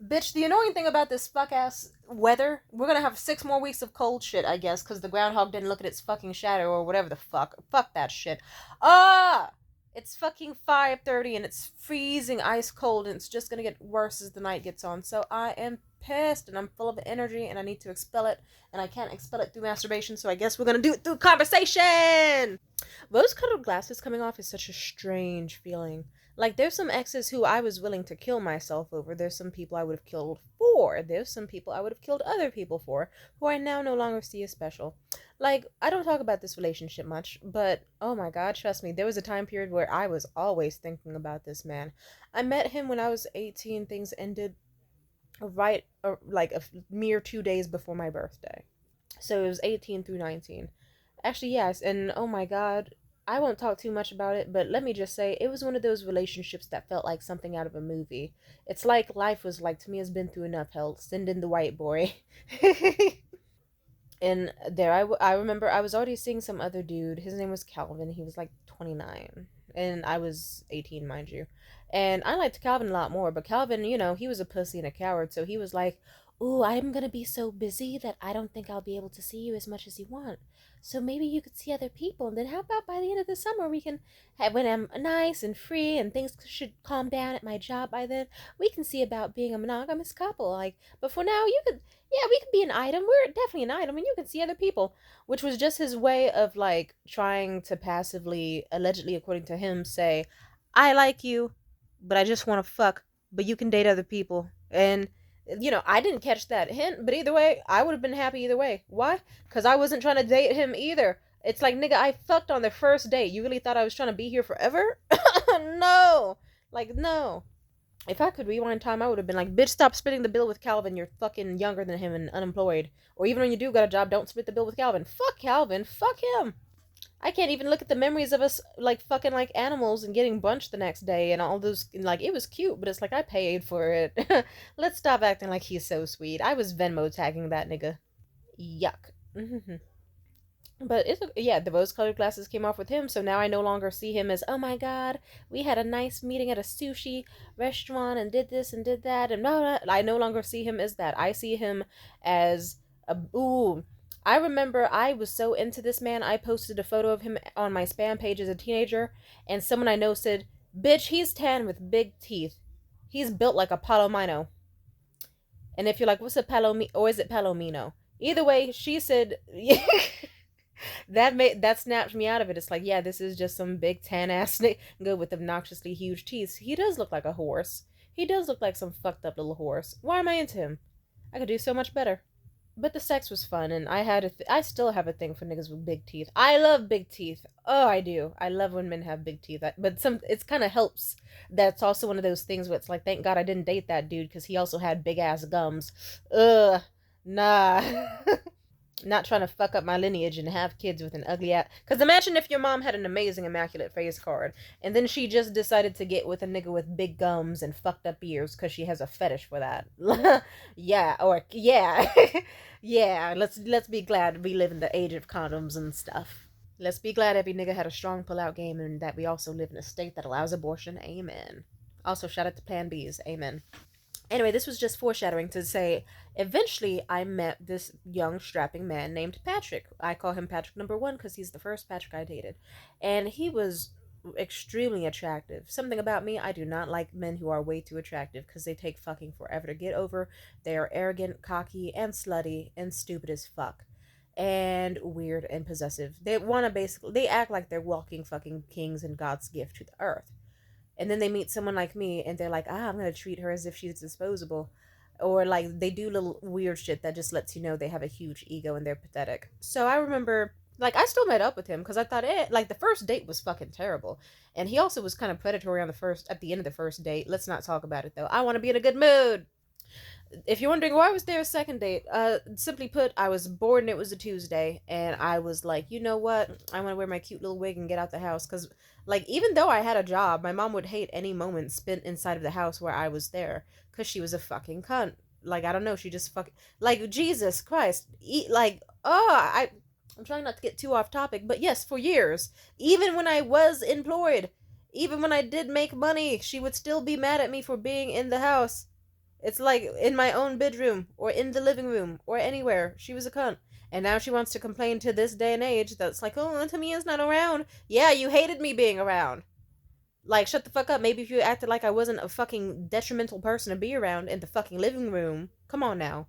Bitch, the annoying thing about this fuck ass weather, we're gonna have 6 more weeks of cold shit, I guess, because the groundhog didn't look at its fucking shadow or whatever the fuck. Fuck that shit. Ah! It's fucking 5:30 and it's freezing ice cold and it's just gonna get worse as the night gets on. So I am pissed and I'm full of energy and I need to expel it and I can't expel it through masturbation, so I guess we're gonna do it through conversation! Rose colored glasses coming off is such a strange feeling. Like, there's some exes who I was willing to kill myself over. There's some people I would have killed for. There's some people I would have killed other people for, who I now no longer see as special. Like, I don't talk about this relationship much, but oh my god, trust me, there was a time period where I was always thinking about this man. I met him when I was 18. Things ended right, like a mere 2 days before my birthday. So it was 18 through 19. Actually, yes, and oh my god, I won't talk too much about it, but let me just say, it was one of those relationships that felt like something out of a movie. It's like life was like, to me, has been through enough hell. Send in the white boy. And there I remember I was already seeing some other dude. His name was Calvin. He was like 29. And I was 18, mind you. And I liked Calvin a lot more, but Calvin, he was a pussy and a coward, so he was like, "Ooh, I'm gonna be so busy that I don't think I'll be able to see you as much as you want. So maybe you could see other people, and then how about by the end of the summer we can have, when I'm nice and free and things should calm down at my job by then, we can see about being a monogamous couple. Like, but for now, you could, yeah, we could be an item. We're definitely an item, and you can see other people," which was just his way of like trying to passively, allegedly, according to him, say, "I like you, but I just want to fuck, but you can date other people." And I didn't catch that hint, but either way, I would have been happy either way. Why? Because I wasn't trying to date him either. It's like, nigga, I fucked on the first date. You really thought I was trying to be here forever? No. Like, no. If I could rewind time, I would have been like, bitch, stop splitting the bill with Calvin. You're fucking younger than him and unemployed. Or even when you do got a job, don't split the bill with Calvin. Fuck Calvin. Fuck him. I can't even look at the memories of us like fucking like animals and getting brunch the next day and all those, like, it was cute, but it's like I paid for it. Let's stop acting like he's so sweet. I was Venmo tagging that nigga. Yuck. But it's, yeah, the rose colored glasses came off with him, so now I no longer see him as, "Oh my god, we had a nice meeting at a sushi restaurant and did this and did that," and no, I no longer see him as that. I see him as a, ooh. I remember I was so into this man, I posted a photo of him on my spam page as a teenager, and someone I know said, "Bitch, he's tan with big teeth. He's built like a palomino." And if you're like, "What's a palomino?" or is it palomino? Either way, she said, that snapped me out of it. It's like, yeah, this is just some big tan ass nigga with obnoxiously huge teeth. He does look like a horse. He does look like some fucked up little horse. Why am I into him? I could do so much better. But the sex was fun, and I still have a thing for niggas with big teeth. I love big teeth. Oh, I do. I love when men have big teeth. But it's kind of helps. That's also one of those things where it's like, thank God I didn't date that dude because he also had big ass gums. Ugh, nah. Not trying to fuck up my lineage and have kids with an ugly ass. Because imagine if your mom had an amazing immaculate face card, and then she just decided to get with a nigga with big gums and fucked up ears because she has a fetish for that. Yeah, or yeah, yeah. Let's be glad we live in the age of condoms and stuff. Let's be glad every nigga had a strong pull-out game and that we also live in a state that allows abortion. Amen. Also, shout out to Plan Bs. Amen. Anyway, this was just foreshadowing to say, eventually I met this young, strapping man named Patrick. I call him Patrick number one because he's the first Patrick I dated. And he was extremely attractive. Something about me, I do not like men who are way too attractive because they take fucking forever to get over. They are arrogant, cocky, and slutty, and stupid as fuck. And weird and possessive. They want to basically, they act like they're walking fucking kings and God's gift to the earth. And then they meet someone like me and they're like, I'm gonna treat her as if she's disposable. Or like they do little weird shit that just lets you know they have a huge ego and they're pathetic. So I remember, like, I still met up with him because I thought like the first date was fucking terrible. And he also was kind of predatory on at the end of the first date. Let's not talk about it though. I want to be in a good mood. If you're wondering why was there a second date, simply put, I was bored and it was a Tuesday, and I was like, you know what? I want to wear my cute little wig and get out the house, because, like, even though I had a job, my mom would hate any moment spent inside of the house where I was there, because she was a fucking cunt. Like, I don't know, she just like, Jesus Christ, like, I'm trying not to get too off topic, but yes, for years, even when I was employed, even when I did make money, she would still be mad at me for being in the house. It's like in my own bedroom or in the living room or anywhere. She was a cunt. And now she wants to complain to this day and age that's like, oh, Tamia's not around. Yeah, you hated me being around. Like, shut the fuck up. Maybe if you acted like I wasn't a fucking detrimental person to be around in the fucking living room. Come on now.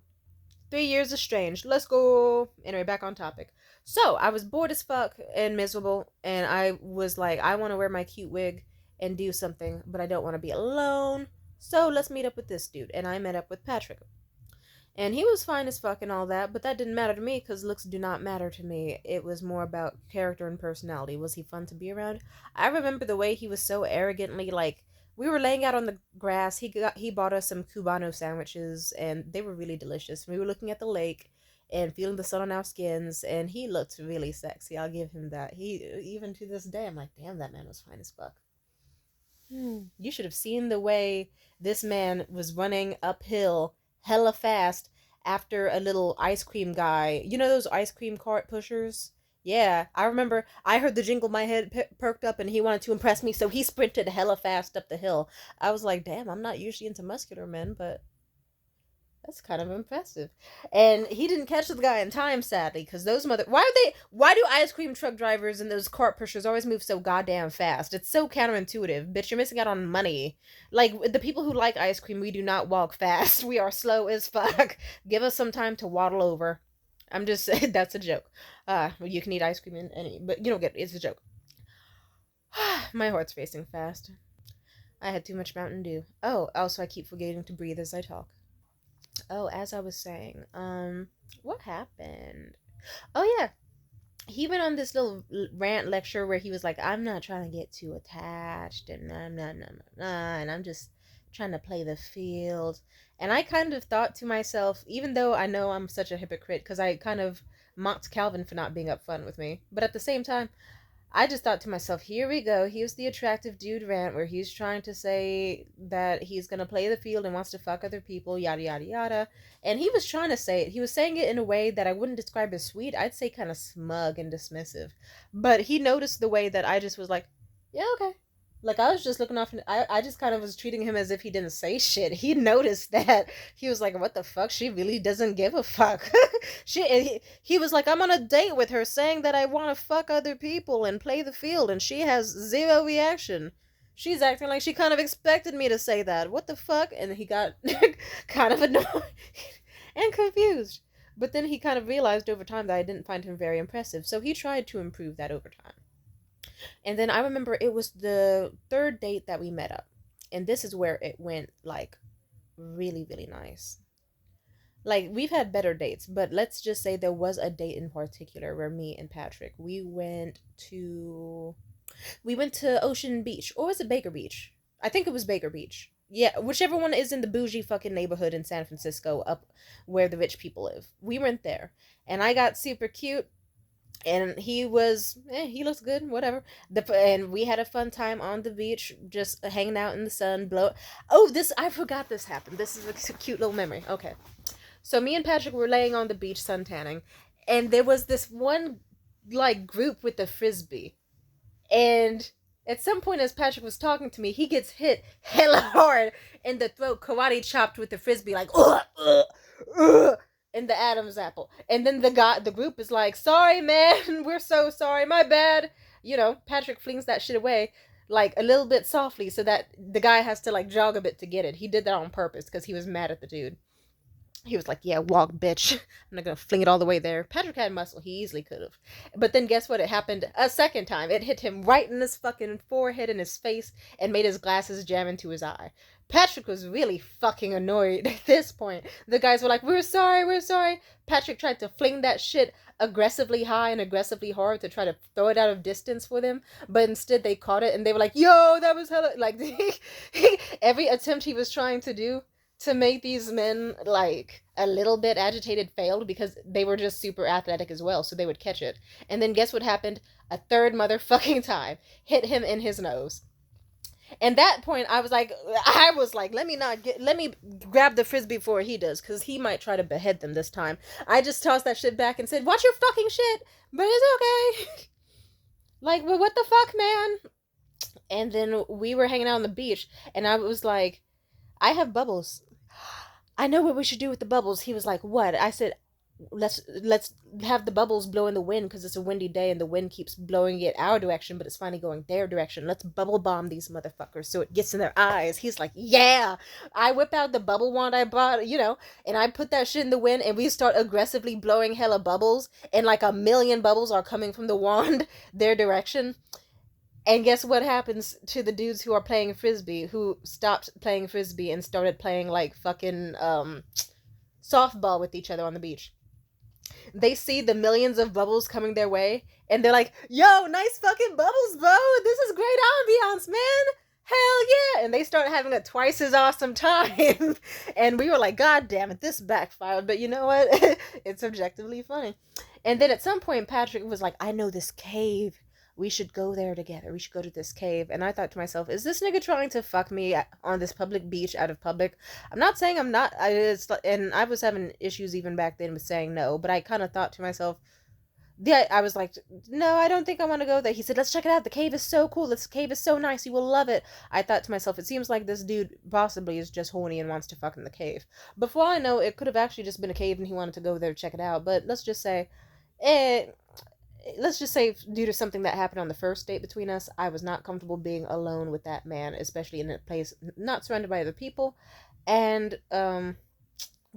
3 years estranged. Let's go. Anyway, back on topic. So, I was bored as fuck and miserable, and I was like, I want to wear my cute wig and do something, but I don't want to be alone. So, let's meet up with this dude. And I met up with Patrick. And he was fine as fuck and all that, but that didn't matter to me because looks do not matter to me. It was more about character and personality. Was he fun to be around? I remember the way he was so arrogantly like, we were laying out on the grass. He bought us some Cubano sandwiches and they were really delicious. We were looking at the lake and feeling the sun on our skins, and he looked really sexy. I'll give him that. He, even to this day, I'm like, damn, that man was fine as fuck. You should have seen the way this man was running uphill hella fast after a little ice cream guy. You know those ice cream cart pushers? Yeah, I remember I heard the jingle, my head perked up, and he wanted to impress me, so he sprinted hella fast up the hill. I was like, damn, I'm not usually into muscular men, but that's kind of impressive. And he didn't catch the guy in time, sadly, because those why do ice cream truck drivers and those cart pushers always move so goddamn fast? It's so counterintuitive. Bitch, you're missing out on money. Like, the people who like ice cream, we do not walk fast. We are slow as fuck. Give us some time to waddle over. I'm just saying, that's a joke. You can eat ice cream in any, but you don't get it. It's a joke. My heart's racing fast. I had too much Mountain Dew. Oh, also I keep forgetting to breathe as I talk. Oh, as I was saying, what happened? Oh yeah, he went on this little rant lecture where he was like, "I'm not trying to get too attached, and and I'm just trying to play the field." And I kind of thought to myself, even though I know I'm such a hypocrite, because I kind of mocked Calvin for not being upfront with me, but at the same time, I just thought to myself, here we go. Here's the attractive dude rant where he's trying to say that he's going to play the field and wants to fuck other people, yada, yada, yada. And he was trying to say it. He was saying it in a way that I wouldn't describe as sweet. I'd say kind of smug and dismissive. But he noticed the way that I just was like, yeah, okay. Like, I was just looking off, and I just kind of was treating him as if he didn't say shit. He noticed that. He was like, what the fuck? She really doesn't give a fuck. He was like, I'm on a date with her saying that I want to fuck other people and play the field, and she has zero reaction. She's acting like she kind of expected me to say that. What the fuck? And he got kind of annoyed and confused. But then he kind of realized over time that I didn't find him very impressive, so he tried to improve that over time. And then I remember it was the third date that we met up. And this is where it went like really, really nice. Like, we've had better dates, but let's just say there was a date in particular where me and Patrick, we went to Ocean Beach, or was it Baker Beach? I think it was Baker Beach. Yeah, whichever one is in the bougie fucking neighborhood in San Francisco, up where the rich people live. We went there, and I got super cute, and he looks good, whatever. And we had a fun time on the beach, just hanging out in the sun. Oh, this, I forgot this happened. This is a cute little memory. Okay, so me and Patrick were laying on the beach sun tanning, and there was this one like group with the frisbee, and at some point as Patrick was talking to me, he gets hit hella hard in the throat, karate chopped with the frisbee, like in the Adam's apple. And then the group is like, sorry man, we're so sorry, my bad. Patrick flings that shit away like a little bit softly so that the guy has to like jog a bit to get it. He did that on purpose because he was mad at the dude. He was like, yeah, walk, bitch. I'm not gonna fling it all the way there. Patrick had muscle. He easily could have. But then guess what? It happened a second time. It hit him right in his fucking forehead and his face and made his glasses jam into his eye. Patrick was really fucking annoyed at this point. The guys were like, we're sorry, we're sorry. Patrick tried to fling that shit aggressively high and aggressively hard to try to throw it out of distance for them. But instead they caught it and they were like, yo, that was hella... Like, every attempt he was trying to do to make these men like a little bit agitated failed because they were just super athletic as well, so they would catch it. And then guess what happened? A third motherfucking time hit him in his nose. And that point I was like, let me grab the frisbee before he does, because he might try to behead them this time. I just tossed that shit back and said, watch your fucking shit, but it's okay. Like, well, what the fuck, man? And then we were hanging out on the beach, and I was like, I have bubbles. I know what we should do with the bubbles. He was like, what? I said, let's have the bubbles blow in the wind because it's a windy day and the wind keeps blowing it our direction, but it's finally going their direction. Let's bubble bomb these motherfuckers so it gets in their eyes. He's like, yeah. I whip out the bubble wand I bought, and I put that shit in the wind and we start aggressively blowing hella bubbles, and like a million bubbles are coming from the wand their direction. And guess what happens to the dudes who are playing frisbee, who stopped playing frisbee and started playing like fucking softball with each other on the beach? They see the millions of bubbles coming their way, and they're like, yo, nice fucking bubbles, bro. This is great ambiance, man. Hell yeah. And they start having a twice as awesome time. And we were like, God damn it, this backfired. But you know what? It's objectively funny. And then at some point, Patrick was like, I know this cave. We should go there together. We should go to this cave. And I thought to myself, is this nigga trying to fuck me on this public beach out of public? I'm not saying I'm not. And I was having issues even back then with saying no. But I kind of thought to myself, yeah, I was like, no, I don't think I want to go there. He said, let's check it out. The cave is so cool. This cave is so nice. You will love it. I thought to myself, it seems like this dude possibly is just horny and wants to fuck in the cave. Before I know, it could have actually just been a cave and he wanted to go there to check it out. But eh, let's just say due to something that happened on the first date between us, I was not comfortable being alone with that man, especially in a place not surrounded by other people. And,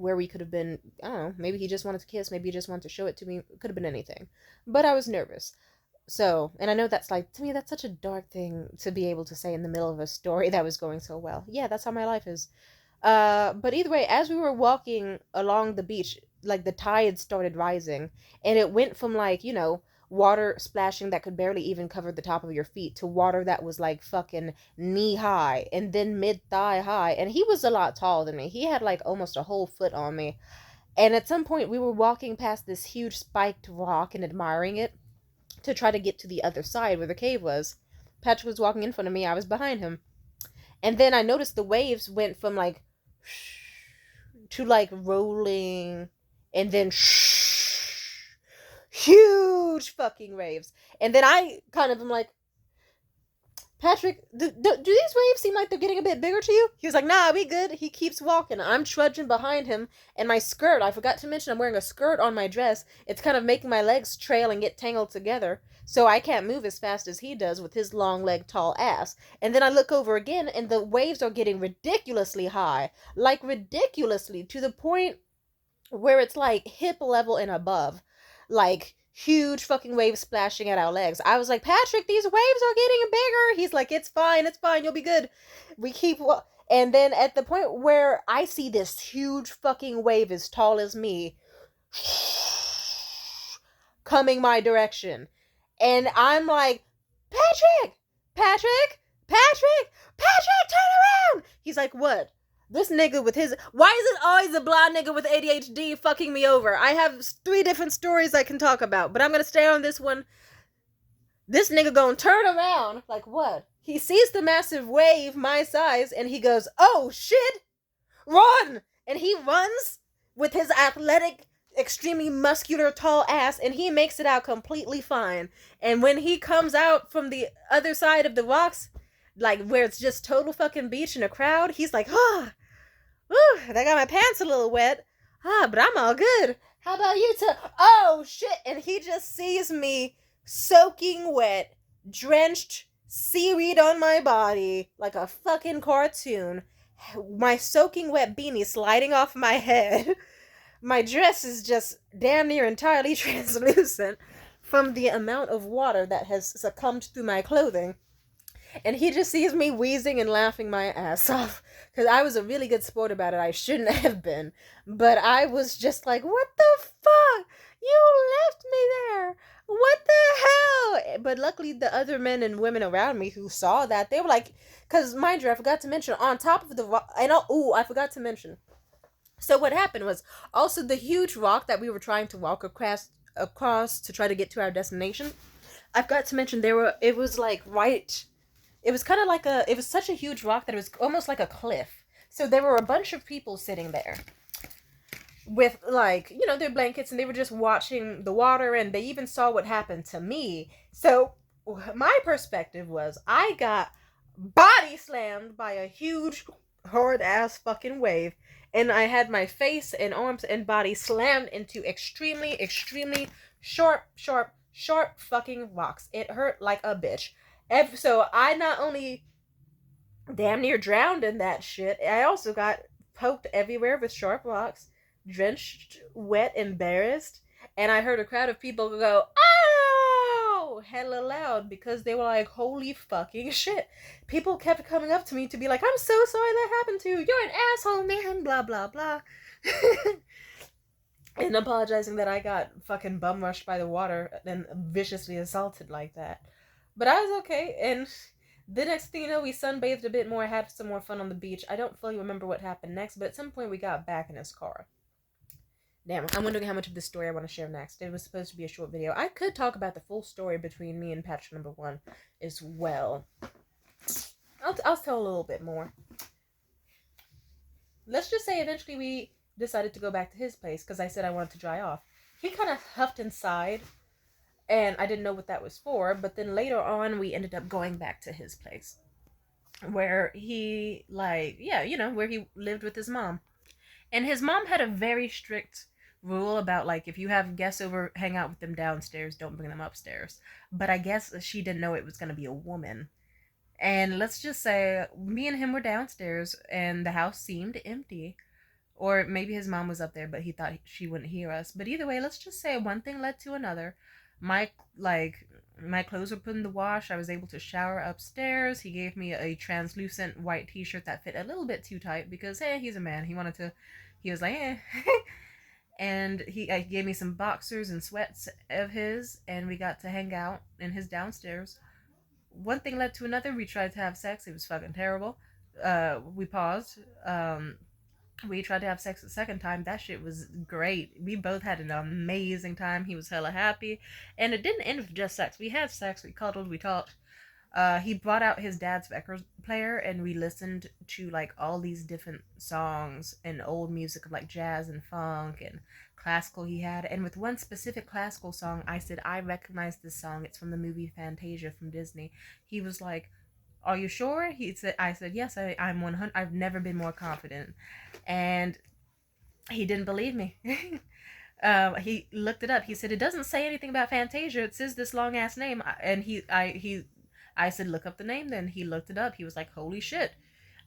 where we could have been, I don't know, maybe he just wanted to kiss, maybe he just wanted to show it to me. It could have been anything. But I was nervous. So, and I know that's like, to me, that's such a dark thing to be able to say in the middle of a story that was going so well. Yeah, that's how my life is. But either way, as we were walking along the beach, like the tide started rising, and it went from like, water splashing that could barely even cover the top of your feet to water that was like fucking knee high and then mid thigh high. And he was a lot taller than me. He had like almost a whole foot on me. And at some point, we were walking past this huge spiked rock and admiring it to try to get to the other side where the cave was. Patrick was walking in front of me, I was behind him. And then I noticed the waves went from like to like rolling and then huge fucking waves. And then I kind of am like, Patrick, do these waves seem like they're getting a bit bigger to you? He was like, nah, we good. He keeps walking. I'm trudging behind him, and my skirt, I forgot to mention I'm wearing a skirt on my dress. It's kind of making my legs trail and get tangled together, so I can't move as fast as he does with his long leg, tall ass. And then I look over again, and the waves are getting ridiculously high. Like, ridiculously, to the point where it's like hip level and above. Like, huge fucking waves splashing at our legs. I was like, Patrick, these waves are getting bigger. He's like, it's fine, you'll be good. We keep and then at the point where I see this huge fucking wave as tall as me coming my direction. And I'm like, Patrick, Patrick, Patrick, Patrick, turn around. He's like, what? This nigga with his... Why is it always a blind nigga with ADHD fucking me over? I have 3 different stories I can talk about, but I'm gonna stay on this one. This nigga gonna turn around. Like, what? He sees the massive wave my size, and he goes, oh, shit! Run! And he runs with his athletic, extremely muscular, tall ass, and he makes it out completely fine. And when he comes out from the other side of the rocks, like, where it's just total fucking beach and a crowd, he's like, ah, ooh, I got my pants a little wet. But I'm all good. How about you two? Oh, shit. And he just sees me soaking wet, drenched, seaweed on my body, like a fucking cartoon. My soaking wet beanie sliding off my head. My dress is just damn near entirely translucent from the amount of water that has succumbed through my clothing. And he just sees me wheezing and laughing my ass off. Because I was a really good sport about it. I shouldn't have been. But I was just like, what the fuck? You left me there. What the hell? But luckily the other men and women around me who saw that, they were like, because mind you, I forgot to mention, on top of the rock, I forgot to mention. So what happened was, also the huge rock that we were trying to walk across to try to get to our destination, I forgot to mention it was like right... It was kind of like it was such a huge rock that it was almost like a cliff. So there were a bunch of people sitting there with, like, their blankets, and they were just watching the water, and they even saw what happened to me. So my perspective was, I got body slammed by a huge, hard-ass fucking wave, And I had my face and arms and body slammed into extremely, extremely sharp, sharp, sharp fucking rocks. It hurt like a bitch. So I not only damn near drowned in that shit, I also got poked everywhere with sharp rocks, drenched, wet, embarrassed, and I heard a crowd of people go, "Ow!" hella loud because they were like, "Holy fucking shit!" People kept coming up to me to be like, "I'm so sorry that happened to you. You're an asshole, man." Blah blah blah. And apologizing that I got fucking bum rushed by the water and viciously assaulted like that. But I was okay, and the next thing you know, we sunbathed a bit more, had some more fun on the beach. I don't fully remember what happened next, but at some point we got back in his car. Damn, I'm wondering how much of this story I want to share next. It was supposed to be a short video. I could talk about the full story between me and Patrick number one as well. I'll tell a little bit more. Let's just say eventually we decided to go back to his place because I said I wanted to dry off. He kind of huffed inside, and I didn't know what that was for, but then later on we ended up going back to his place where he, like, yeah, where he lived with his mom. And his mom had a very strict rule about, like, if you have guests over, hang out with them downstairs, don't bring them upstairs. But I guess she didn't know it was going to be a woman. And let's just say me and him were downstairs and the house seemed empty. Or maybe his mom was up there, but he thought she wouldn't hear us. But either way, let's just say one thing led to another. My my clothes were put in the wash. I was able to shower upstairs. He gave me a translucent white t-shirt that fit a little bit too tight because, hey, he's a man. He was like, eh. And he gave me some boxers and sweats of his, and we got to hang out in his downstairs. One thing led to another. We tried to have sex. It was fucking terrible. We paused. We tried to have sex the second time. That shit was great. We both had an amazing time. He was hella happy. And it didn't end with just sex. We had sex, we cuddled, we talked. He brought out his dad's record player and we listened to like all these different songs and old music of like jazz and funk and classical he had. And with one specific classical song, I said, I recognize this song. It's from the movie Fantasia from Disney. He was like, are you sure? I said, yes, I'm 100. I've never been more confident. And he didn't believe me. He looked it up. He said, it doesn't say anything about Fantasia. It says this long ass name. And I said, look up the name then. He looked it up. He was like, holy shit.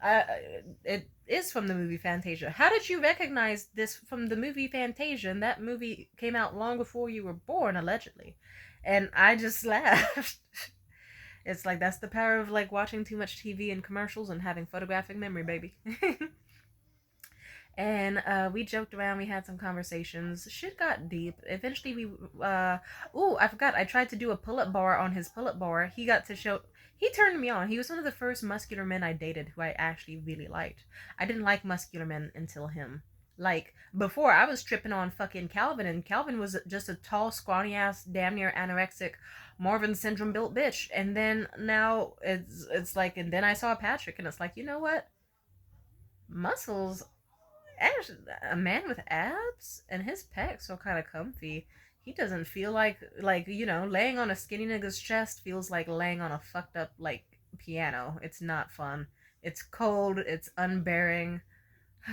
It is from the movie Fantasia. How did you recognize this from the movie Fantasia? And that movie came out long before you were born, allegedly. And I just laughed. It's like, that's the power of like watching too much TV and commercials and having photographic memory, baby. And we joked around, we had some conversations. Shit got deep. Eventually we I forgot, I tried to do a pull-up bar on his pull-up bar. He turned me on. He was one of the first muscular men I dated who I actually really liked. I didn't like muscular men until him. Like, before, I was tripping on fucking Calvin, and Calvin was just a tall, scrawny ass, damn near anorexic, Marvin syndrome built bitch. And then now it's like, and then I saw Patrick, and it's like, you know what? Muscles, a man with abs, and his pecs are kind of comfy. He doesn't feel like laying on a skinny nigga's chest feels like laying on a fucked up like piano. It's not fun. It's cold. It's unbearing.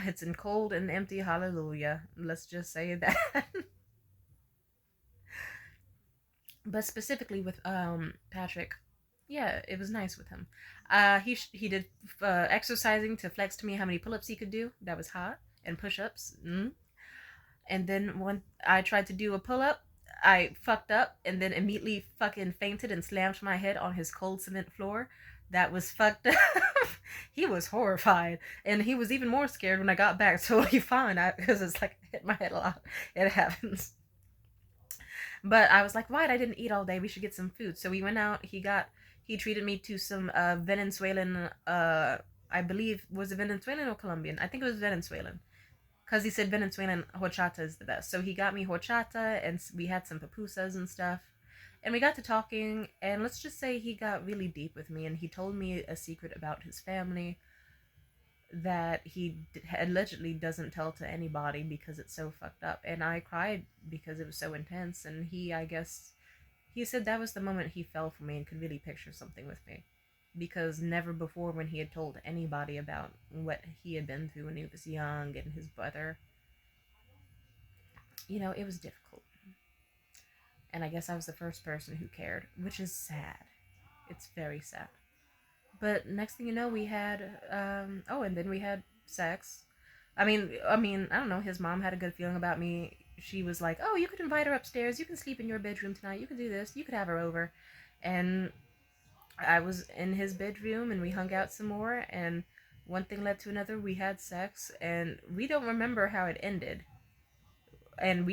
It's in cold and empty. Hallelujah. Let's just say that. But specifically with Patrick, yeah, it was nice with him. He did exercising to flex to me how many pull-ups he could do. That was hot. And push-ups. And then when I tried to do a pull-up, I fucked up and then immediately fucking fainted and slammed my head on his cold cement floor. That was fucked up. He was horrified, and he was even more scared when I got back. Totally fine, because it's like I hit my head a lot. It happens. But I was like, right, I didn't eat all day. We should get some food. So we went out. He treated me to some Venezuelan. I believe, was it Venezuelan or Colombian? I think it was Venezuelan. Because he said Venezuelan horchata is the best. So he got me horchata, and we had some pupusas and stuff. And we got to talking, and let's just say he got really deep with me, and he told me a secret about his family that he allegedly doesn't tell to anybody because it's so fucked up. And I cried because it was so intense, and I guess, he said that was the moment he fell for me and could really picture something with me. because never before when he had told anybody about what he had been through when he was young and his brother, it was difficult. And I guess I was the first person who cared, which is sad. It's very sad. But next thing you know, we had and then we had sex. I don't know. His mom had a good feeling about me. She was like, "Oh, you could invite her upstairs. You can sleep in your bedroom tonight. You can do this. You could have her over." And I was in his bedroom, and we hung out some more. And one thing led to another. We had sex, and we don't remember how it ended. And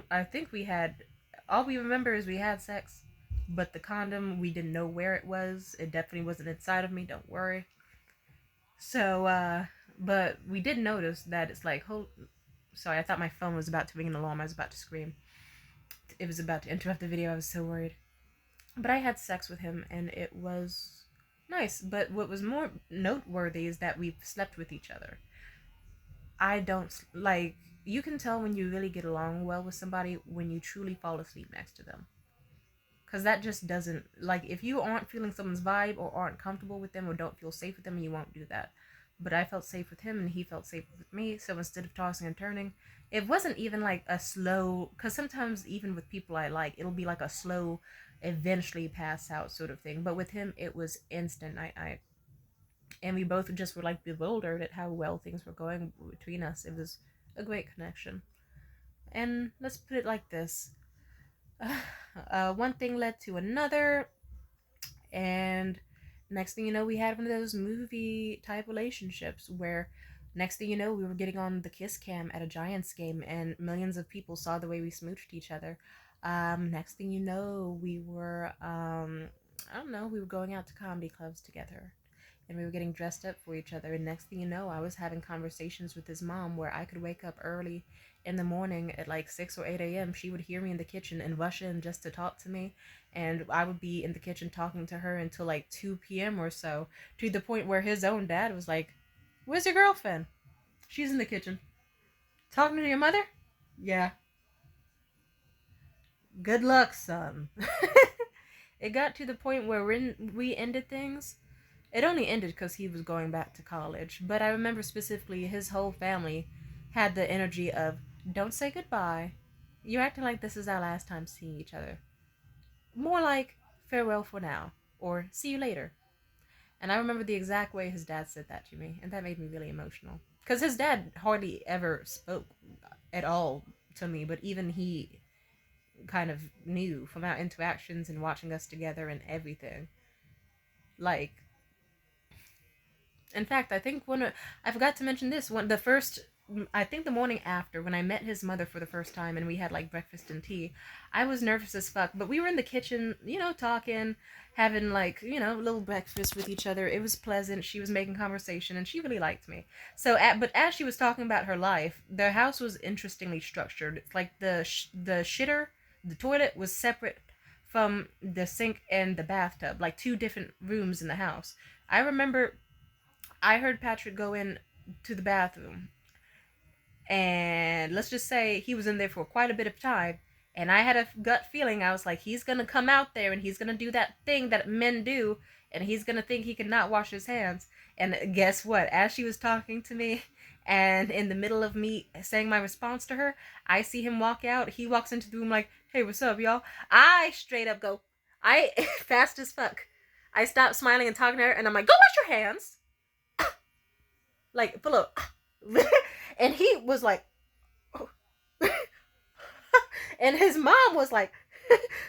I think we had. All we remember is we had sex, but the condom, we didn't know where it was. It definitely wasn't inside of me. Don't worry. So, but we did notice that it's like, sorry, I thought my phone was about to ring an alarm. I was about to scream. It was about to interrupt the video. I was so worried. But I had sex with him, and it was nice. But what was more noteworthy is that we slept with each other. I don't like. You can tell when you really get along well with somebody when you truly fall asleep next to them. Because that just doesn't, like, if you aren't feeling someone's vibe or aren't comfortable with them or don't feel safe with them, you won't do that. But I felt safe with him and he felt safe with me. So instead of tossing and turning, it wasn't even like a slow, because sometimes even with people I like, it'll be like a slow, eventually pass out sort of thing. But with him, it was instant night night. And we both just were like bewildered at how well things were going between us. It was a great connection. And let's put it like this. One thing led to another, and next thing you know, we had one of those movie type relationships where next thing you know, we were getting on the kiss cam at a Giants game, and millions of people saw the way we smooched each other. Next thing you know, we were I don't know, we were going out to comedy clubs together, and we were getting dressed up for each other. And next thing you know, I was having conversations with his mom where I could wake up early in the morning at like 6 or 8 a.m. She would hear me in the kitchen and rush in just to talk to me. And I would be in the kitchen talking to her until like 2 p.m. or so, to the point where his own dad was like, "Where's your girlfriend? She's in the kitchen. Talking to your mother?" "Yeah." "Good luck, son." It got to the point where we ended things. It only ended because he was going back to college, but I remember specifically his whole family had the energy of, "Don't say goodbye. You're acting like this is our last time seeing each other. More like, farewell for now, or see you later." And I remember the exact way his dad said that to me, and that made me really emotional. Because his dad hardly ever spoke at all to me, but even he kind of knew from our interactions and watching us together and everything. Like, in fact, I think I forgot to mention this one. The first, I think the morning after, when I met his mother for the first time and we had like breakfast and tea, I was nervous as fuck. But we were in the kitchen, talking, having like, a little breakfast with each other. It was pleasant. She was making conversation and she really liked me. But as she was talking about her life, their house was interestingly structured. It's like the shitter, the toilet was separate from the sink and the bathtub, like two different rooms in the house. I remember I heard Patrick go in to the bathroom, and let's just say he was in there for quite a bit of time. And I had a gut feeling. I was like, he's gonna come out there and he's gonna do that thing that men do, and he's gonna think he cannot wash his hands. And guess what? As she was talking to me, and in the middle of me saying my response to her, I see him walk out. He walks into the room like, "Hey, what's up, y'all?" I straight up go, I fast as fuck. I stop smiling and talking to her, and I'm like, "Go wash your hands." Like, full of, and he was like, oh. And his mom was like,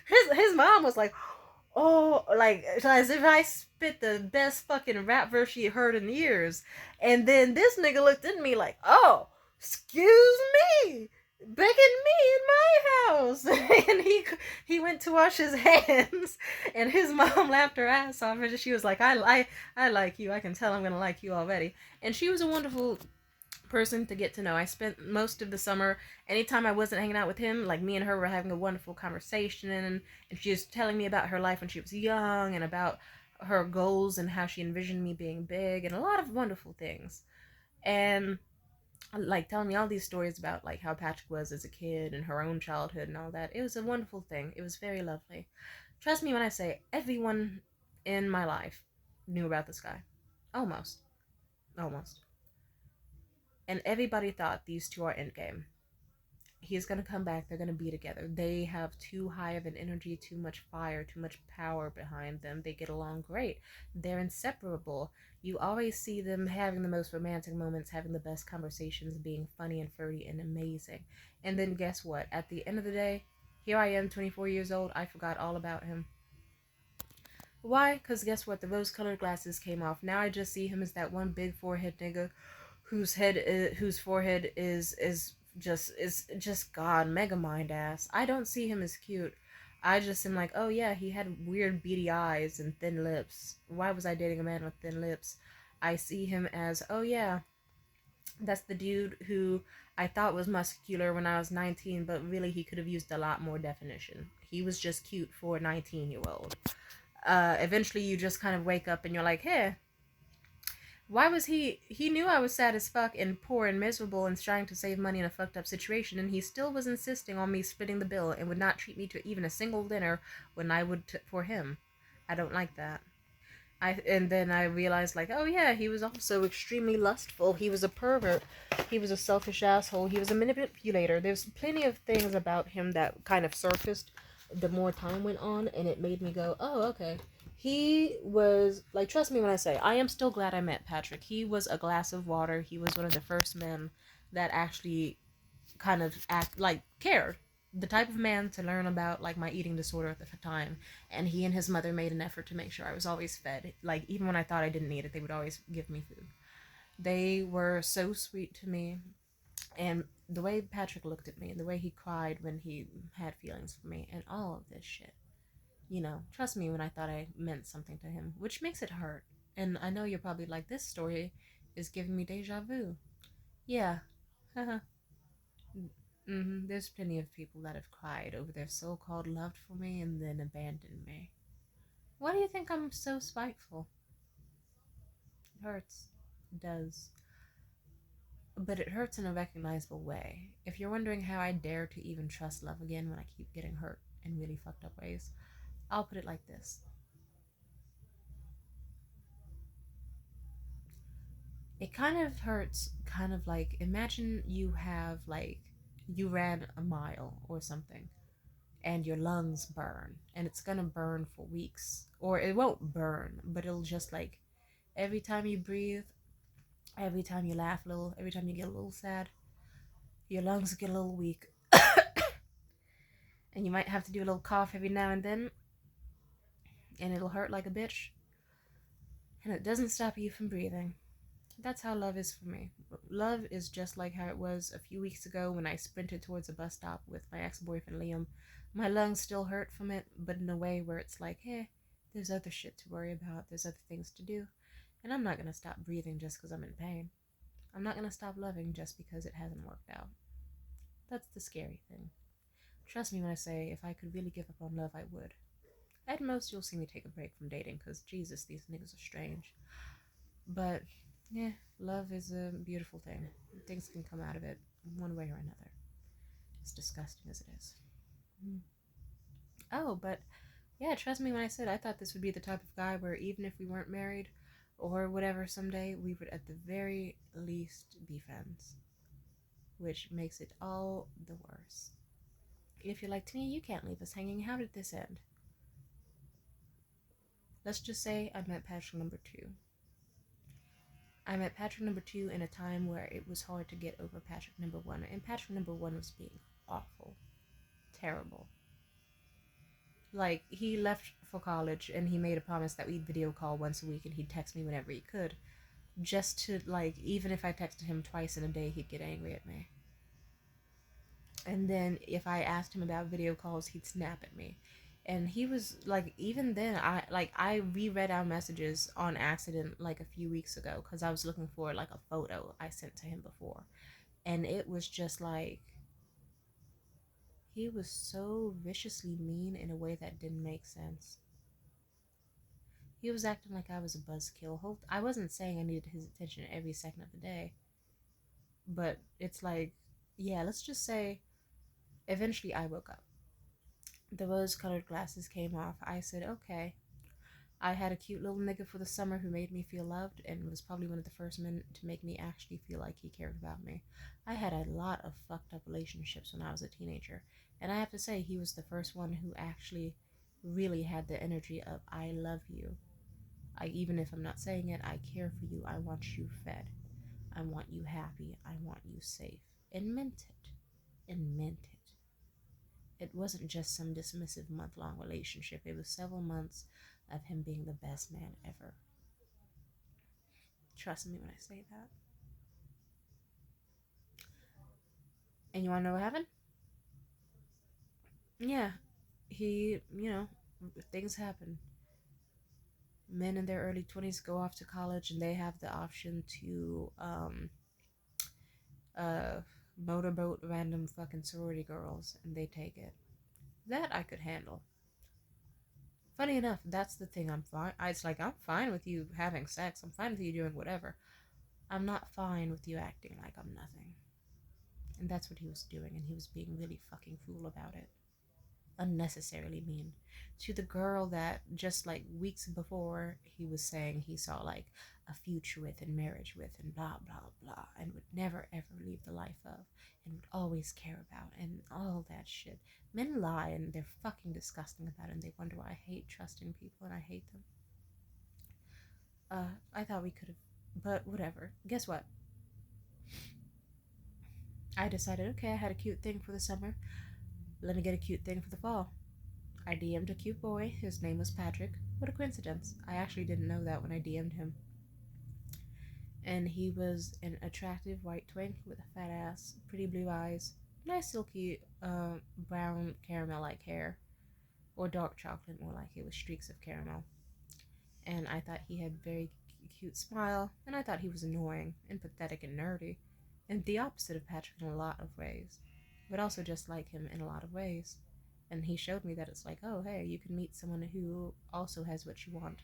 his mom was like, "Oh," like as if I spit the best fucking rap verse she heard in years. And then this nigga looked at me like, "Oh, excuse me, begging me in my house." And he went to wash his hands, and his mom laughed her ass off, and she was like, I like you. I can tell I'm gonna like you already." And she was a wonderful person to get to know. I spent most of the summer, anytime I wasn't hanging out with him, like me and her were having a wonderful conversation, and she was telling me about her life when she was young and about her goals and how she envisioned me being big and a lot of wonderful things. And like telling me all these stories about like how Patrick was as a kid and her own childhood and all that. It was a wonderful thing. It was very lovely. Trust me when I say everyone in my life knew about this guy. Almost. Almost. And everybody thought these two are endgame. He's gonna come back, they're gonna be together. They have too high of an energy, too much fire, too much power behind them. They get along great. They're inseparable. You always see them having the most romantic moments, having the best conversations, being funny and flirty and amazing. And then guess what? At the end of the day, here I am, 24 years old, I forgot all about him. Why? Because guess what? The rose colored glasses came off. Now I just see him as that one big forehead nigga whose forehead is just God, mega mind ass. I don't see him as cute. I just am like, oh yeah, he had weird beady eyes and thin lips. Why was I dating a man with thin lips? I see him as, oh yeah, that's the dude who I thought was muscular when I was 19, but really he could have used a lot more definition. He was just cute for a 19-year-old. Eventually you just kind of wake up and you're like, hey, why was he knew I was sad as fuck and poor and miserable and trying to save money in a fucked up situation, and he still was insisting on me splitting the bill and would not treat me to even a single dinner when I would for him. I don't like that. And then I realized, like, oh yeah, he was also extremely lustful. He was a pervert. He was a selfish asshole. He was a manipulator. There's plenty of things about him that kind of surfaced the more time went on, and it made me go, oh, okay. He was, like, trust me when I say, I am still glad I met Patrick. He was a glass of water. He was one of the first men that actually kind of cared, the type of man to learn about like my eating disorder at the time. And he and his mother made an effort to make sure I was always fed, like even when I thought I didn't need it, they would always give me food. They were so sweet to me. And the way Patrick looked at me and the way he cried when he had feelings for me and all of this shit, trust me when I thought I meant something to him, which makes it hurt. And I know you're probably like, this story is giving me deja vu. Yeah. There's plenty of people that have cried over their so-called love for me and then abandoned me. Why do you think I'm so spiteful? It hurts. It does. But it hurts in a recognizable way. If you're wondering how I dare to even trust love again when I keep getting hurt in really fucked up ways, I'll put it like this. It kind of hurts, kind of like, imagine you ran a mile or something and your lungs burn and it's gonna burn for weeks, or it won't burn but it'll just like every time you breathe, every time you laugh a little, every time you get a little sad, your lungs get a little weak and you might have to do a little cough every now and then, and it'll hurt like a bitch, and it doesn't stop you from breathing. That's how love is for me. Love is just like how it was a few weeks ago when I sprinted towards a bus stop with my ex-boyfriend Liam. My lungs still hurt from it, but in a way where it's like, hey, there's other shit to worry about, there's other things to do, and I'm not gonna stop breathing just because I'm in pain. I'm not gonna stop loving just because it hasn't worked out. That's the scary thing. Trust me when I say, if I could really give up on love, I would. At most, you'll see me take a break from dating, because Jesus, these niggas are strange. But yeah, love is a beautiful thing. Things can come out of it one way or another. As disgusting as it is. Oh, but yeah, trust me when I said I thought this would be the type of guy where even if we weren't married or whatever someday, we would at the very least be friends. Which makes it all the worse. If you're like, to me, you can't leave us hanging. How did this end? Let's just say I met Patrick number two. I met Patrick number two in a time where it was hard to get over Patrick number one, and Patrick number one was being awful, terrible. Like, he left for college and he made a promise that we'd video call once a week and he'd text me whenever he could. Just to, like, even if I texted him twice in a day, he'd get angry at me. And then if I asked him about video calls, he'd snap at me. And he was like, even then, I reread our messages on accident like a few weeks ago because I was looking for like a photo I sent to him before, and it was just like, he was so viciously mean in a way that didn't make sense. He was acting like I was a buzzkill. I wasn't saying I needed his attention every second of the day, but it's like, yeah, let's just say, eventually I woke up. The rose-colored glasses came off. I said, okay, I had a cute little nigga for the summer who made me feel loved and was probably one of the first men to make me actually feel like he cared about me. I had a lot of fucked up relationships when I was a teenager, and I have to say, he was the first one who actually really had the energy of, I love you. Even if I'm not saying it, I care for you. I want you fed. I want you happy. I want you safe. And meant it. And meant it. It wasn't just some dismissive month long relationship, it was several months of him being the best man ever. Trust me when I say that. And you wanna know what happened? Yeah, things happen. Men in their early 20s go off to college and they have the option to uh, motorboat random fucking sorority girls, and they take it. That I could handle. Funny enough, that's the thing. I'm fine. It's like I'm fine with you having sex. I'm fine with you doing whatever. I'm not fine with you acting like I'm nothing. And that's what he was doing, and he was being really fucking fool about it. Unnecessarily mean. To the girl that just like weeks before he was saying he saw like a future with and marriage with and blah blah blah and would never ever leave the life of and would always care about and all that shit. Men lie and they're fucking disgusting about it and they wonder why I hate trusting people and I hate them. I thought we could have, but whatever. Guess what? I decided, okay, I had a cute thing for the summer. Let me get a cute thing for the fall. I DM'd a cute boy. His name was Patrick. What a coincidence. I actually didn't know that when I DM'd him. And he was an attractive white twink with a fat ass, pretty blue eyes, nice silky brown caramel like hair, or dark chocolate more like it with streaks of caramel. And I thought he had very cute smile, and I thought he was annoying and pathetic and nerdy, and the opposite of Patrick in a lot of ways, but also just like him in a lot of ways. And he showed me that it's like, oh, hey, you can meet someone who also has what you want.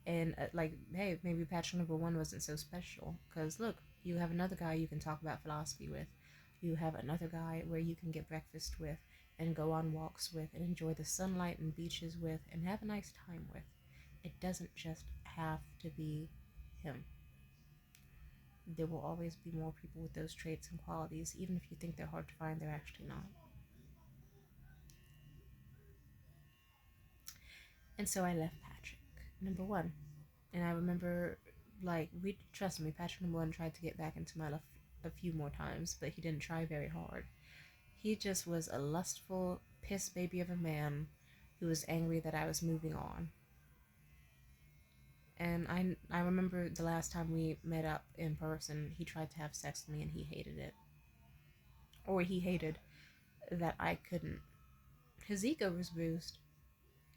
And like, hey, maybe Patrick number one wasn't so special. Because look, you have another guy you can talk about philosophy with. You have another guy where you can get breakfast with and go on walks with and enjoy the sunlight and beaches with and have a nice time with. It doesn't just have to be him. There will always be more people with those traits and qualities. Even if you think they're hard to find, they're actually not. And so I left Patrick, number one. And I remember, like, we trust me, Patrick number one tried to get back into my life a few more times, but he didn't try very hard. He just was a lustful piss baby of a man who was angry that I was moving on. And I remember the last time we met up in person, he tried to have sex with me and he hated it. Or he hated that I couldn't. His ego was bruised.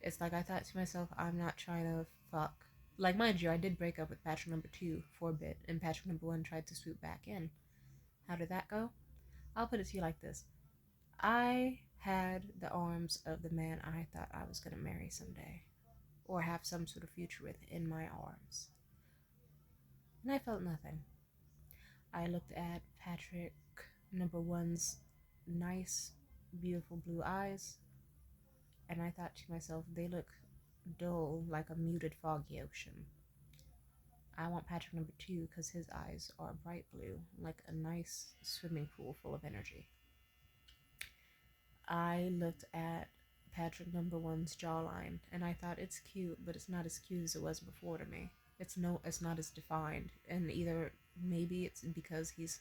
It's like I thought to myself, I'm not trying to fuck. Like, mind you, I did break up with Patrick number two for a bit, and Patrick number one tried to swoop back in. How did that go? I'll put it to you like this. I had the arms of the man I thought I was going to marry someday, or have some sort of future with in my arms. And I felt nothing. I looked at Patrick number one's nice, beautiful blue eyes, and I thought to myself, they look dull like a muted, foggy ocean. I want Patrick number two because his eyes are bright blue, like a nice swimming pool full of energy. I looked at Patrick number one's jawline and I thought it's cute, but it's not as cute as it was before to me. It's not as defined, and either maybe it's because he's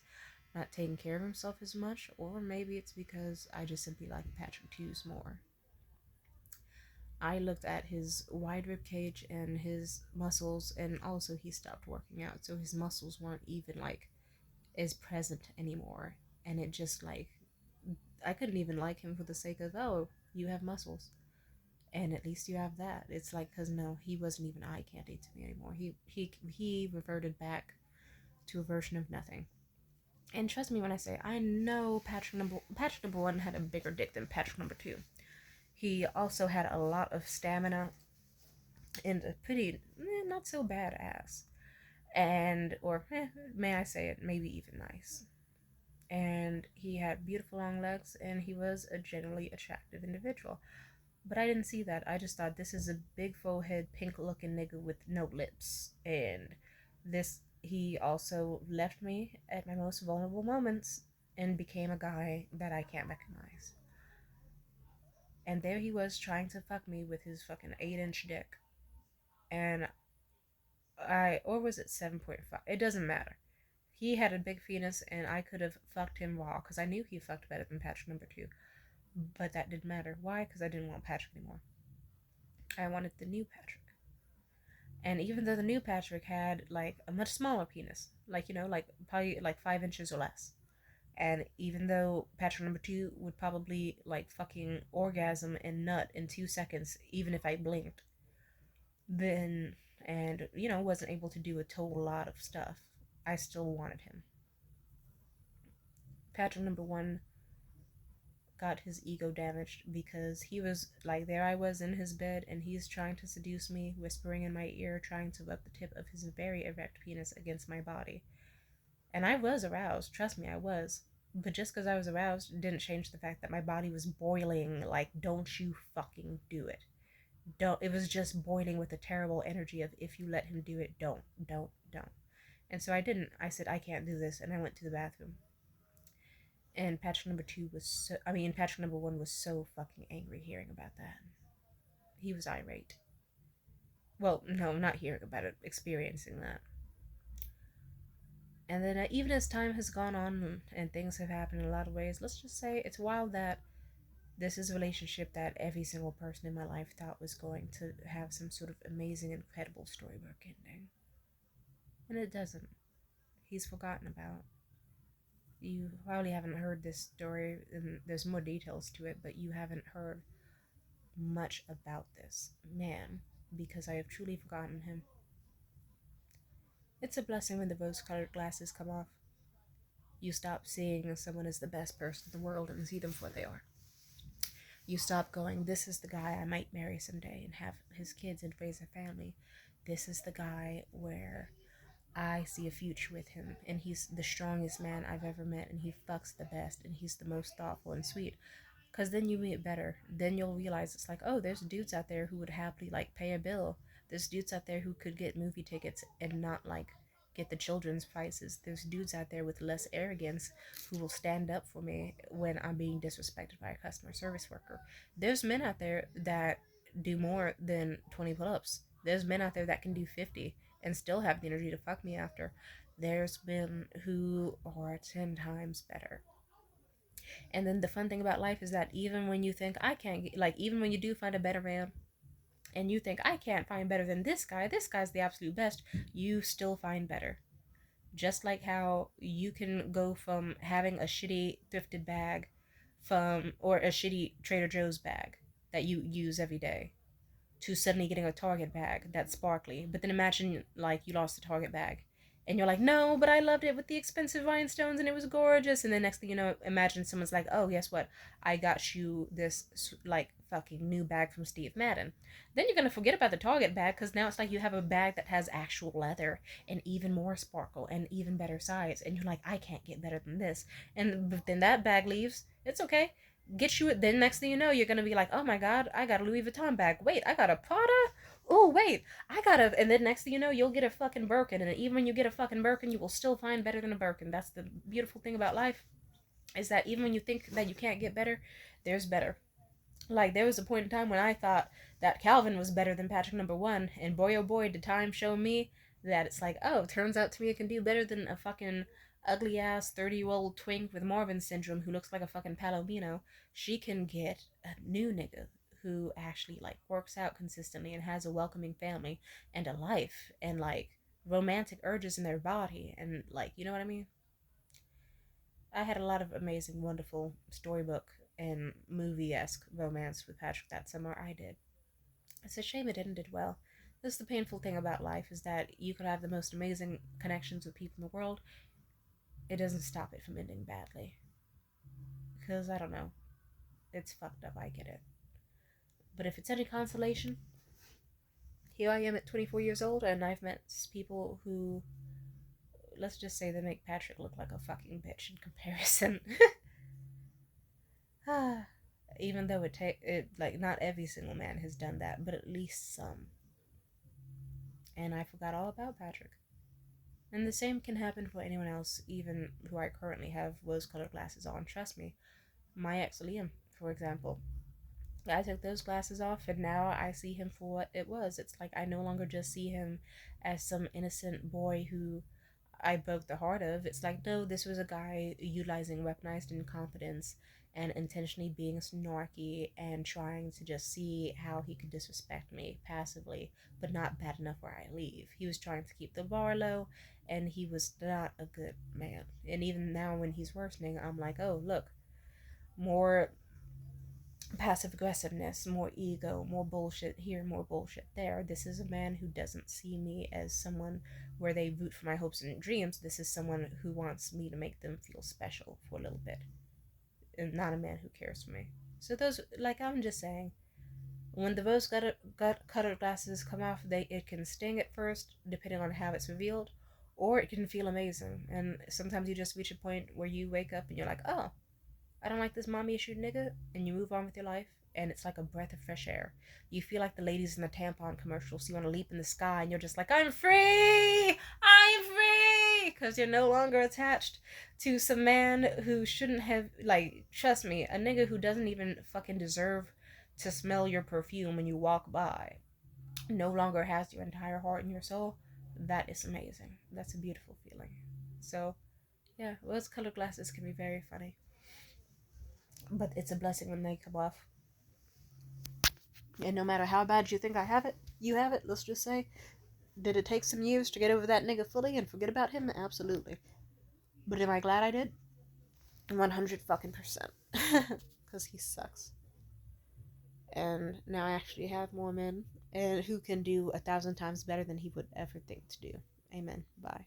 not taking care of himself as much, or maybe it's because I just simply like Patrick Hughes more. I looked at his wide rib cage and his muscles, and also he stopped working out, so his muscles weren't even like as present anymore. And it just like I couldn't even like him for the sake of, oh, you have muscles, and at least you have that. It's like, because no, he wasn't even eye candy to me anymore. He reverted back to a version of nothing. And trust me when I say, I know Patrick number one had a bigger dick than Patrick number two. He also had a lot of stamina and a pretty not so bad ass, and or may I say it, maybe even nice. And he had beautiful long legs, and he was a generally attractive individual. But I didn't see that. I just thought this is a big forehead, pink looking nigga with no lips. And this, he also left me at my most vulnerable moments and became a guy that I can't recognize. And there he was trying to fuck me with his fucking 8-inch dick. And or was it 7.5? It doesn't matter. He had a big penis and I could have fucked him raw because I knew he fucked better than Patrick number two. But that didn't matter. Why? Because I didn't want Patrick anymore. I wanted the new Patrick. And even though the new Patrick had like a much smaller penis, like, like probably like 5 inches or less. And even though Patrick number two would probably like fucking orgasm and nut in 2 seconds, even if I blinked, then, and, wasn't able to do a total lot of stuff, I still wanted him. Patrick number one got his ego damaged because he was like, there I was in his bed and he's trying to seduce me, whispering in my ear, trying to rub the tip of his very erect penis against my body. And I was aroused, trust me, I was. But just because I was aroused didn't change the fact that my body was boiling, like, don't you fucking do it. Don't. It was just boiling with a terrible energy of, if you let him do it, don't. And so I didn't. I said, I can't do this, and I went to the bathroom. And Patrick number one was so fucking angry hearing about that. He was irate. Well, no, not hearing about it, experiencing that. And then even as time has gone on and things have happened in a lot of ways, let's just say it's wild that this is a relationship that every single person in my life thought was going to have some sort of amazing, incredible storybook ending. And it doesn't. He's forgotten about. You probably haven't heard this story, and there's more details to it, but you haven't heard much about this man because I have truly forgotten him. It's a blessing when the rose colored glasses come off. You stop seeing someone as the best person in the world and see them for what they are. You stop going, this is the guy I might marry someday and have his kids and raise a family. This is the guy where I see a future with him, and he's the strongest man I've ever met, and he fucks the best, and he's the most thoughtful and sweet. Because then you meet better. Then you'll realize it's like, oh, there's dudes out there who would happily like pay a bill. There's dudes out there who could get movie tickets and not like get the children's prices. There's dudes out there with less arrogance who will stand up for me when I'm being disrespected by a customer service worker. There's men out there that do more than 20 pull-ups. There's men out there that can do 50 and still have the energy to fuck me after. There's men who are 10 times better. And then the fun thing about life is that even when you think I can't get, like, even when you do find a better man and you think I can't find better than this guy's the absolute best, you still find better. Just like how you can go from having a shitty thrifted bag or a shitty Trader Joe's bag that you use every day to suddenly getting a Target bag that's sparkly. But then imagine like you lost the Target bag and you're like, no, but I loved it with the expensive rhinestones and it was gorgeous. And then next thing you know, imagine someone's like, oh, guess what? I got you this like fucking new bag from Steve Madden. Then you're gonna forget about the Target bag because now it's like you have a bag that has actual leather and even more sparkle and even better size. And you're like, I can't get better than this. And but then that bag leaves. It's okay, get you it. Then next thing you know, you're gonna be like, oh my god, I got a Louis Vuitton bag. Wait, I got a Prada. Oh wait, I got a. And then next thing you know, you'll get a fucking Birkin. And even when you get a fucking Birkin, you will still find better than a Birkin. That's the beautiful thing about life, is that even when you think that you can't get better, there's better. Like there was a point in time when I thought that Calvin was better than Patrick number one, and boy oh boy did time show me that it's like, oh, turns out to me it can do better than a fucking ugly ass 30-year-old twink with Marvin syndrome who looks like a fucking palomino. She can get a new nigga who actually like works out consistently and has a welcoming family and a life and like romantic urges in their body and like, you know what I mean? I had a lot of amazing, wonderful storybook and movie-esque romance with Patrick that summer. I did. It's a shame it ended well. That's the painful thing about life, is that you could have the most amazing connections with people in the world. It doesn't stop it from ending badly. Because, I don't know. It's fucked up, I get it. But if it's any consolation, here I am at 24 years old, and I've met people who, let's just say, they make Patrick look like a fucking bitch in comparison. Even though like not every single man has done that, but at least some. And I forgot all about Patrick. And the same can happen for anyone else, even who I currently have rose-colored glasses on. Trust me, my ex Liam, for example. I took those glasses off, and now I see him for what it was. It's like I no longer just see him as some innocent boy who I broke the heart of. It's like, no, this was a guy utilizing weaponized incompetence and intentionally being snarky and trying to just see how he could disrespect me passively, but not bad enough where I leave. He was trying to keep the bar low, and he was not a good man. And even now, when he's worsening, I'm like, oh, look, more passive aggressiveness, more ego, more bullshit here, more bullshit there. This is a man who doesn't see me as someone where they root for my hopes and dreams. This is someone who wants me to make them feel special for a little bit, and not a man who cares for me. So those, like I'm just saying, when the rose colored glasses come off, it can sting at first, depending on how it's revealed, or it can feel amazing. And sometimes you just reach a point where you wake up and you're like, oh, I don't like this mommy issue nigga, and you move on with your life, and it's like a breath of fresh air. You feel like the ladies in the tampon commercials. You want to leap in the sky, and you're just like, I'm free! I'm free! Because you're no longer attached to some man who shouldn't have, like, trust me, a nigga who doesn't even fucking deserve to smell your perfume when you walk by no longer has your entire heart and your soul. That is amazing. That's a beautiful feeling. So, yeah, rose colored glasses can be very funny, but it's a blessing when they come off. And no matter how bad you think I have it, you have it. Let's just say, did it take some years to get over that nigga fully and forget about him? Absolutely. But am I glad I did? 100 fucking percent. Because he sucks. And now I actually have more men and who can do 1,000 times better than he would ever think to do. Amen. Bye.